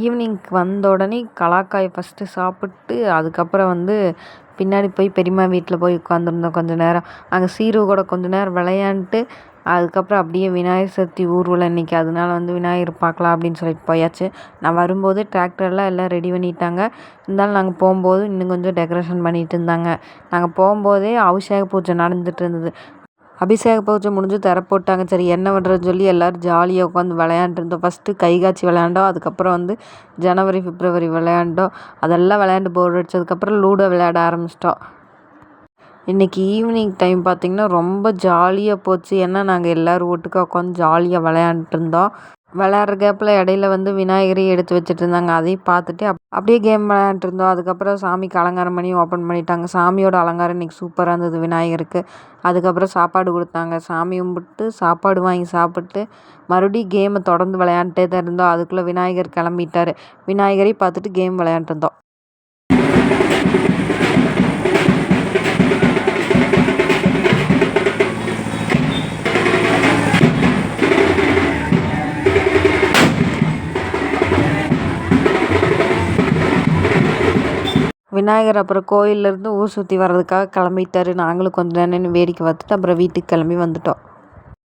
ஈவினிங்க்கு வந்த உடனே கலாக்காய் ஃபஸ்ட்டு சாப்பிட்டு அதுக்கப்புறம் பின்னாடி போய் பெரியம்மா வீட்டில் போய் உட்காந்துருந்தோம் கொஞ்சம் நேரம். அங்கே சீரு கூட கொஞ்ச நேரம் விளையாண்ட்டு அதுக்கப்புறம் அப்படியே விநாயகர் சதுர்த்தி ஊர்வலம் இன்றைக்கி. அதனால விநாயகர் பார்க்கலாம் அப்படின்னு சொல்லிட்டு போயாச்சு. நான் வரும்போது டிராக்டர்லாம் எல்லாம் ரெடி பண்ணிட்டாங்க. இருந்தாலும் நாங்கள் போகும்போது இன்னும் கொஞ்சம் டெக்கரேஷன் பண்ணிகிட்டு இருந்தாங்க. நாங்கள் போகும்போதே அபிஷேக பூஜை நடந்துகிட்டு இருந்தது. அபிஷேக பூஜை முடிஞ்சு திரை போட்டாங்க. சரி என்ன பண்ணுறதுன்னு சொல்லி எல்லோரும் ஜாலியாக உட்காந்து விளையாண்டுருந்தோம். ஃபஸ்ட்டு கை காய்ச்சி விளையாண்டோம். அதுக்கப்புறம் ஜனவரி பிப்ரவரி விளையாண்டோம். அதெல்லாம் விளையாண்டு போர் அடிச்சதுக்கப்புறம் லூடோ விளையாட ஆரம்பிச்சிட்டோம். இன்றைக்கி ஈவினிங் டைம் பார்த்திங்கன்னா ரொம்ப ஜாலியாக போச்சு. ஏன்னா நாங்கள் எல்லோரும் ஒட்டுக்கா உட்காந்து ஜாலியாக விளையாண்டுருந்தோம். விளையாடுற கேப்பில் இடையில விநாயகரையும் எடுத்து வச்சுட்டு இருந்தாங்க. அதையும் பார்த்துட்டு அப்படியே கேம் விளையாண்டுருந்தோம். அதுக்கப்புறம் சாமிக்கு அலங்காரம் பண்ணி ஓப்பன் பண்ணிட்டாங்க. சாமியோட அலங்காரம் இன்றைக்கி சூப்பராக இருந்தது விநாயகருக்கு. அதுக்கப்புறம் சாப்பாடு கொடுத்தாங்க. சாமி கும்பிட்டு சாப்பாடு வாங்கி சாப்பிட்டு மறுபடியும் கேமை தொடர்ந்து விளையாண்டுட்டே தான் இருந்தோம். அதுக்குள்ளே விநாயகர் கிளம்பிட்டார். விநாயகரையும் பார்த்துட்டு கேம் விளையாண்டுருந்தோம். விநாயகர் அப்புறம் கோயிலேருந்து ஊர் சுற்றி வர்றதுக்காக கிளம்பிட்டாரு. நாங்களும் கொஞ்சம் நேரம் வேடிக்கை பார்த்துட்டு அப்புறம் வீட்டுக்கு கிளம்பி வந்துட்டோம்.